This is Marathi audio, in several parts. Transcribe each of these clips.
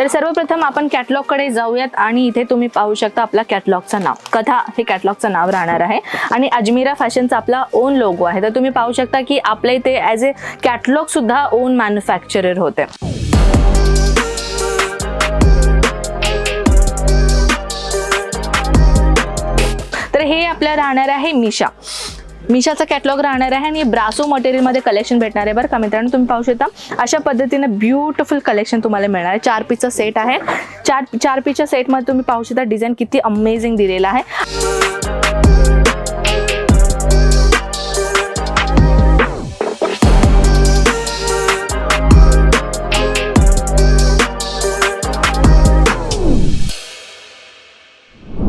तर सर्वप्रथम आपण कॅटलॉग कडे जाऊयात आणि इथे तुम्ही पाहू शकता आपला कॅटलॉगचं नाव, कथा हे कॅटलॉगचं नाव राहणार आहे आणि अजमेरा फॅशनचा आपला ओन लोगो आहे। तर तुम्ही पाहू शकता की आपल्या इथे ॲज ए कॅटलॉग सुद्धा ओन मॅन्युफॅक्चरर होते। तर हे आपल्या राहणार आहे मिशाचा कॅटलॉग राहणार आहे आणि ब्रासो मटेरियल मध्ये कलेक्शन भेटणार आहे बरं का मित्रांनो। तुम्ही पाहू शकता अशा पद्धतीने ब्युटिफुल कलेक्शन तुम्हाला मिळणार आहे। 4 पीसचा सेट आहे। चार पीसच्या सेट मध्ये तुम्ही पाहू शकता डिझाईन किती अमेझिंग दिलेला आहे।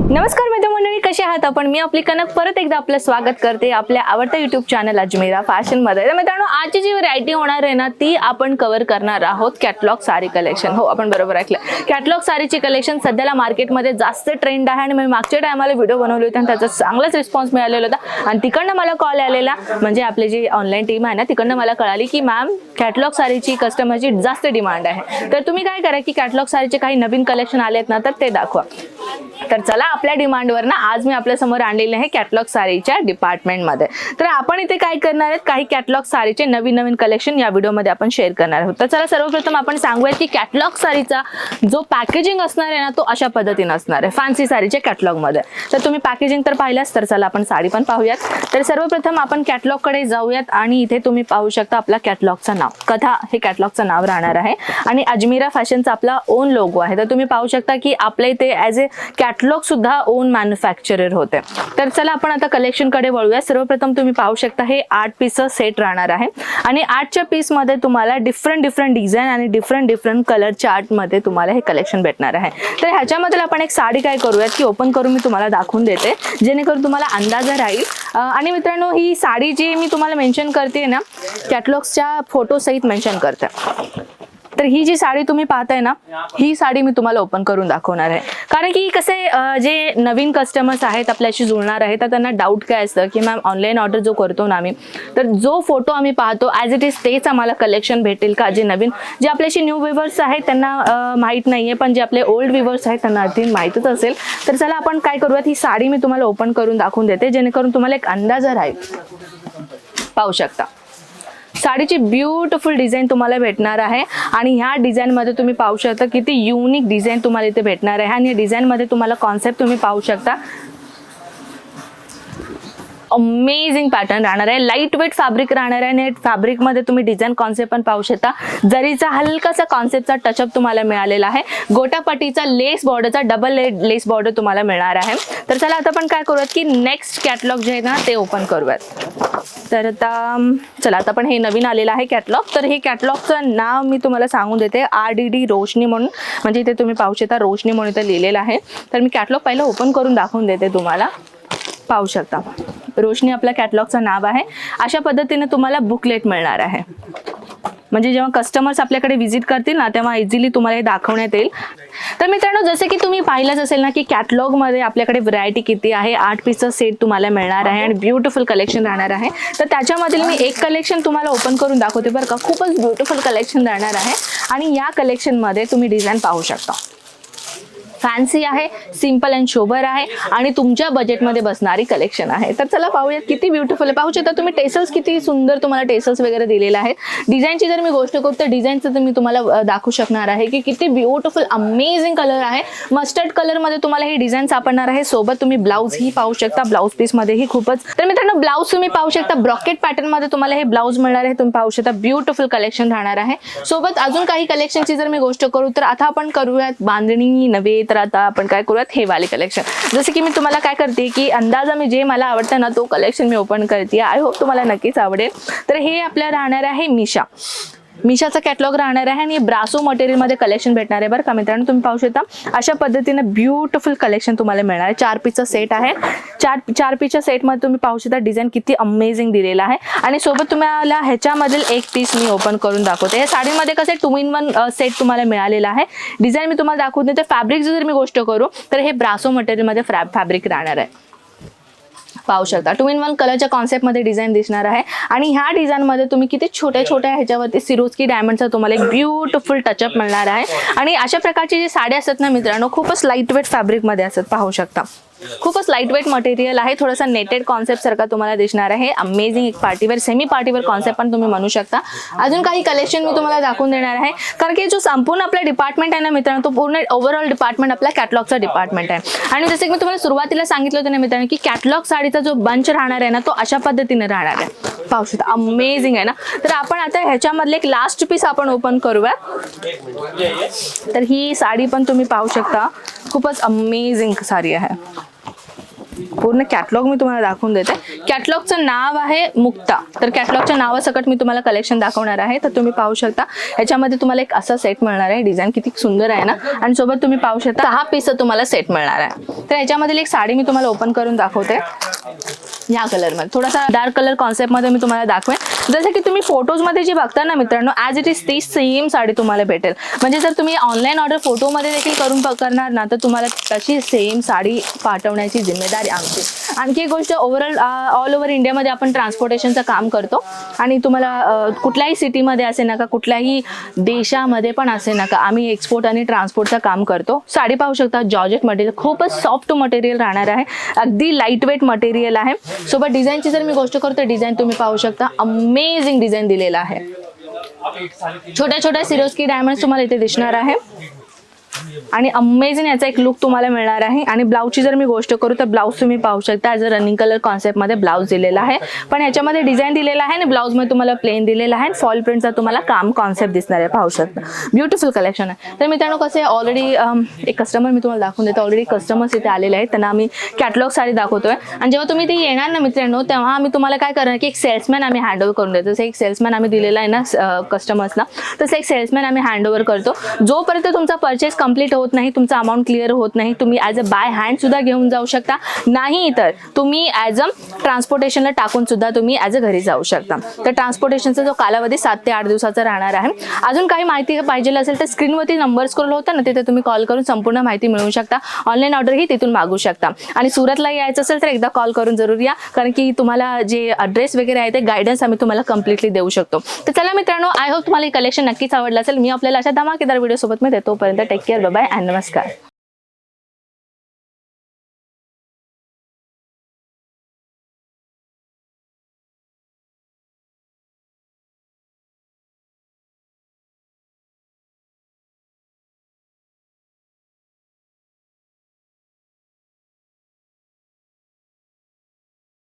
नमस्कार मित्रमंडळी, कसे आहात आपण? मी आपली कनक परत एकदा आपलं स्वागत करते आपल्या आवडत्या यूट्यूब चॅनल अजमेरा फॅशन मध्ये। तर मित्रांनो आजची जी व्हरायटी होणार आहे ना ती आपण कव्हर करणार आहोत कॅटलॉग साडी कलेक्शन। हो, आपण बरोबर ऐकलं, कॅटलॉग साडीची कलेक्शन सध्याला मार्केटमध्ये जास्त ट्रेंड आहे आणि मी मागच्या टायमाला व्हिडिओ बनवले होते आणि त्याचा चांगलाच रिस्पॉन्स मिळालेला होता आणि तिकडनं मला कॉल आलेला, म्हणजे आपली जी ऑनलाईन टीम आहे ना तिकडनं मला कळाली की मॅम कॅटलॉग साडीची कस्टमरची जास्त डिमांड आहे। तर तुम्ही काय करा की कॅटलॉग साडीचे काही नवीन कलेक्शन आलेत ना तर ते दाखवा। तर चला आपल्या डिमांडवर ना आज मी आपल्या समोर आणलेले आहे कॅटलॉग साडीच्या डिपार्टमेंट मध्ये। तर आपण इथे काय करणार आहेत, काही कॅटलॉग साडीचे नवीन कलेक्शन या व्हिडिओ मध्ये आपण शेअर करणार आहोत। तर चला सर्वप्रथम आपण सांगूया की कॅटलॉग साडीचा जो पॅकेजिंग असणार आहे ना तो अशा पद्धतीने असणार आहे फॅन्सी साडीच्या कॅटलॉग मध्ये। तर तुम्ही पॅकेजिंग तर पाहिलाच, तर चला आपण साडी पण पाहूयात। तर सर्वप्रथम आपण कॅटलॉग कडे जाऊयात आणि इथे तुम्ही पाहू शकता आपला कॅटलॉगचं नाव, कथा हे कॅटलॉगचं नाव राहणार आहे आणि अजमेरा फॅशनचा आपला ओन लोगो आहे। तर तुम्ही पाहू शकता की आपल्या इथे ॲज ए कॅटलॉग सुद्धा ओन मॅन्युफॅक्चरर होते। तर चला आपण आता कलेक्शन कडे वळूया। सर्वप्रथम तुम्ही पाहू शकता हे 8 पीसचं सेट राहणार आहे आणि 8च्या पीस मध्ये तुम्हाला डिफरंट डिझाईन आणि डिफरंट कलर चार्ट मध्ये तुम्हाला हे कलेक्शन भेटणार आहे। तर ह्याच्यामध्ये आपण एक साडी काय करूयात की ओपन करून मी तुम्हाला दाखवून देते जेणेकरून तुम्हाला अंदाज राहील। आणि मित्रांनो ही साडी जी मी तुम्हाला मेन्शन करते ना कॅटलॉग्सच्या फोटो सहित मेन्शन करते। तर ही जी साडी तुम्ही पाहताय ना ही साडी मी तुम्हाला ओपन करून दाखवणार आहे, कारण की कसे जे नवीन कस्टमर्स आहेत आपल्याशी जुळणार आहेत तर त्यांना डाऊट काय असतं की मॅम ऑनलाईन ऑर्डर जो करतो ना आम्ही तर जो फोटो आम्ही पाहतो ॲज इट इज तेच आम्हाला कलेक्शन भेटेल का? जे नवीन जे आपल्याशी न्यू व्ह्यूवर्स आहेत त्यांना माहीत नाहीये, पण जे आपले ओल्ड व्ह्यूवर्स आहेत त्यांना अगदी माहीतच असेल। तर चला आपण काय करूयात, ही साडी मी तुम्हाला ओपन करून दाखवून देते जेणेकरून तुम्हाला एक अंदाज राहील। पाहू शकता साडीची ब्युटिफुल डिझाईन तुम्हाला भेटणार आहे आणि ह्या डिझाईन मध्ये तुम्ही पाहू शकता किती युनिक डिझाईन तुम्हाला इथे भेटणार आहे आणि या डिझाईन मध्ये तुम्हाला कॉन्सेप्ट तुम्ही पाहू शकता अमेझिंग पॅटर्न राहणार आहे। लाईट वेट फॅब्रिक राहणार आहे आणि फॅब्रिक मध्ये तुम्ही डिझाईन कॉन्सेप्ट पण पाहू शकता। जरीचा हलकासा कॉन्सेप्टचा टचअप तुम्हाला मिळालेला आहे। गोटापट्टीचा लेस बॉर्डरचा डबल लेस बॉर्डर तुम्हाला मिळणार आहे। तर चला आता आपण काय करूयात की नेक्स्ट कॅटलॉग जे आहे ना ते ओपन करूयात। तर आता चला आता पण हे नवीन आलेलं आहे कॅटलॉग। तर हे कॅटलॉगचं नाव मी तुम्हाला सांगून देते, RDD रोशनी म्हणून, म्हणजे इथे तुम्ही पाहू शकता रोशनी म्हणून इथे लिहिलेलं आहे। तर मी कॅटलॉग पहिलं ओपन करून दाखवून देते तुम्हाला। पाहू शकता रोशनी आपल्या कॅटलॉगचं नाव आहे। अशा पद्धतीने तुम्हाला बुकलेट मिळणार आहे, म्हणजे जेव्हा कस्टमर्स आपल्याकडे व्हिजिट करतील ना तेव्हा इझिली तुम्हाला हे दाखवण्यात येईल। तर मित्रांनो जसे की तुम्ही पाहिलंच असेल ना की कॅटलॉग मध्ये आपल्याकडे व्हरायटी किती आहे, 8 पीसचा सेट तुम्हाला मिळणार आहे आणि ब्युटिफुल कलेक्शन राहणार आहे। तर त्याच्यामधील मी एक कलेक्शन तुम्हाला ओपन करून दाखवते बरं का, खूपच ब्युटिफुल कलेक्शन राहणार आहे आणि या कलेक्शन मध्ये तुम्ही डिझाईन पाहू शकता। फॅन्सी आहे, सिंपल अँड शोभर आहे आणि तुमच्या बजेटमध्ये बसणारी कलेक्शन आहे। तर चला पाहूयात किती ब्युटिफुल आहे। पाहू शकता तुम्ही टेसल्स किती सुंदर तुम्हाला टेसल्स वगैरे दिलेले आहेत। डिझाईनची जर मी गोष्ट करू तर डिझाईनचं तर मी तुम्हाला दाखवू शकणार आहे की किती ब्युटिफुल अमेझिंग कलर आहे। मस्टर्ड कलर मध्ये तुम्हाला ही डिझाईन सापडणार आहे। सोबत तुम्ही ब्लाउज ही पाहू शकता, ब्लाउज पीस मध्ये ही खूपच। तर मित्रांनो ब्लाउज तुम्ही पाहू शकता ब्रॉकेट पॅटर्न मध्ये तुम्हाला हे ब्लाउज मिळणार आहे। तुम्ही पाहू शकता ब्युटिफुल कलेक्शन राहणार आहे। सोबत अजून काही कलेक्शनची जर मी गोष्ट करू तर आता आपण करूयात बांधणी नव्हे तर आता आपण काय करूयात हे वाले कलेक्शन। जसे की मी तुम्हाला काय करते की अंदाजा मी जे मला आवडतं ना तो कलेक्शन मी ओपन करते। आय होप तुम्हाला नक्कीच आवडेल। तर हे आपल्या राहणार आहे मिशाचा कॅटलॉग राहणार आहे आणि ब्रासो मटेरियल मध्ये कलेक्शन भेटणार आहे बरं का मित्रांनो। तुम्ही पाहू शकता अशा पद्धतीने ब्युटिफुल कलेक्शन तुम्हाला मिळणार आहे। 4 पीसचा सेट आहे। चार पीसच्या सेट मध्ये तुम्ही पाहू शकता डिझाईन किती अमेझिंग दिलेला आहे आणि सोबत तुम्हाला ह्याच्यामधील एक पीस मी ओपन करून दाखवते। या साडीमध्ये कसं 2 in 1 सेट तुम्हाला मिळालेला आहे। डिझाईन मी तुम्हाला दाखवते। तर फॅब्रिकची जर मी गोष्ट करू तर हे ब्रासो मटेरियल मध्ये फॅब्रिक राहणार आहे पाहू शकता 2 in 1 कलरच्या कॉन्सेप्टमध्ये डिझाईन दिसणार आहे आणि ह्या डिझाईनमध्ये तुम्ही किती छोट्या छोट्या ह्याच्यावरती सिरोस्की डायमंडचा तुम्हाला एक ब्युटिफुल टचअप मिळणार आहे. आणि अशा प्रकारची जी साड्या असतात ना मित्रांनो, खूपच लाईट वेट फॅब्रिकमध्ये असतात. पाहू शकता खूपच लाईट वेट मटेरियल आहे. थोडासा नेटेड कॉन्सेप्ट सारखा तुम्हाला दिसणार आहे. अमेझिंग एक पार्टीवेअर सेमी पार्टीवेअर कॉन्सेप्ट पण तुम्ही म्हणू शकता. अजून काही कलेक्शन मी तुम्हाला दाखवून देणार आहे, कारण की जो संपूर्ण आपला डिपार्टमेंट आहे ना मित्रांनो, तो पूर्ण ओव्हरऑल डिपार्टमेंट आपला कॅटलॉगचा डिपार्टमेंट आहे. आणि जसं की मी तुम्हाला सुरुवातीला सांगितलं होतं ना मित्रांनो, की कॅटलॉग साडीचा जो बंच राहणार आहे ना, तो अशा पद्धतीने राहणार आहे. पाहू शकता अमेझिंग आहे ना. तर आपण आता ह्याच्यामधले एक लास्ट पीस आपण ओपन करूया. तर ही साडी पण तुम्ही पाहू शकता, खूपच अमेझिंग साडी आहे. पूर्ण कॅटलॉग मी तुम्हाला दाखवून देते. कॅटलॉगचं नाव आहे मुक्ता. तर कॅटलॉगच्या नावासकट मी तुम्हाला कलेक्शन दाखवणार आहे. तर तुम्ही पाहू शकता ह्याच्यामध्ये तुम्हाला एक असा सेट मिळणार आहे. डिझाईन किती सुंदर आहे ना. आणि सोबत तुम्ही पाहू शकता 6 पीस तुम्हाला सेट मिळणार आहे. तर ह्याच्यामधील एक साडी मी तुम्हाला ओपन करून दाखवते. या कलरमध्ये थोडासा डार्क कलर कॉन्सेप्टमध्ये मी तुम्हाला दाखवेन. जसं की तुम्ही फोटोजमध्ये जे बघता ना मित्रांनो, ॲज इट इज ती सेम साडी तुम्हाला भेटेल. म्हणजे जर तुम्ही ऑनलाईन ऑर्डर फोटोमध्ये देखील करणार ना, तर तुम्हाला तशी सेम साडी पाठवण्याची जिम्मेदारी आमची. आणखी एक गोष्ट, ओव्हरऑल ऑल ओव्हर इंडियामध्ये आपण ट्रान्सपोर्टेशनचं काम करतो. आणि तुम्हाला कुठल्याही सिटीमध्ये असे नका, कुठल्याही देशामध्ये पण असे नका, आम्ही एक्सपोर्ट आणि ट्रान्सपोर्टचं काम करतो. साडी पाहू शकता जॉर्जेट मटेरियल, खूपच सॉफ्ट मटेरियल राहणार आहे. अगदी लाईट वेट मटेरियल आहे. सोबत डिझाईनची जर मी गोष्ट करतो, डिझाईन तुम्ही पाहू शकता अमेझिंग डिझाईन दिलेला आहे. छोट्या छोट्या सिरोस्की डायमंड्स तुम्हाला इथे दिसणार आहे. आणि अमेझिंग याचा एक लुक तुम्हाला मिळणार आहे. आणि ब्लाऊजची जर मी गोष्ट करू तर ब्लाऊज तुम्ही पाहू शकता ॲज अ रनिंग कलर कॉन्सेप्टमध्ये ब्लाऊज दिलेला आहे. पण ह्याच्यामध्ये डिझाईन दिलेला आहे आणि ब्लाऊजमध्ये तुम्हाला प्लेन दिलेला आहे. फॉल प्रिंटचा तुम्हाला काम कॉन्सेप्ट दिसणार आहे. पाहू शकता ब्युटिफुल कलेक्शन आहे. तर मित्रांनो कसे ऑलरेडी एक कस्टमर मी तुम्हाला दाखवून देतो. ऑलरेडी कस्टमर्स इथे आलेले आहेत, त्यांना आम्ही कॅटलॉग साडी दाखवतोय. आणि जेव्हा तुम्ही ते येणार ना मित्रांनो, तेव्हा आम्ही तुम्हाला काय करणार की एक सेल्समॅन आम्ही हँडओव्हर करून देतो. जसं एक सेल्समॅन आम्ही दिलेला आहे ना कस्टमर्सना, तसं एक सेल्समॅन आम्ही हँडओव्हर करतो. जोपर्यंत तुमचा परचेस कंप्लीट होत नाही, तुमचा अमाऊंट क्लिअर होत नाही, तुम्ही ॲज अ बाय हँड सुद्धा घेऊन जाऊ शकता. नाही तर तुम्ही ॲज अ ट्रान्सपोर्टेशनला टाकून सुद्धा तुम्ही ॲज अ घरी जाऊ शकता. तर ट्रान्सपोर्टेशनचा जो कालावधी 7 ते 8 दिवसाचा राहणार आहे. अजून काही माहिती पाहिजे असेल तर स्क्रीनवरती नंबर स्क्रोल होता ना, तिथे तुम्ही कॉल करून संपूर्ण माहिती मिळवू शकता. ऑनलाईन ऑर्डरही तिथून मागू शकता. आणि सुरतला यायचं असेल तर एकदा कॉल करून जरूर या, कारण की तुम्हाला जे ॲड्रेस वगैरे आहे ते गायडन्स आम्ही तुम्हाला कम्प्लिटली देऊ शकतो. तर चला मित्रांनो, आय होप तुम्हाला हे कलेक्शन नक्कीच आवडलं असेल. मी आपल्याला अशा धमाकेदार व्हिडिओ सोबत मिळते. तोपर्यंत take care, bye bye and नमस्कार.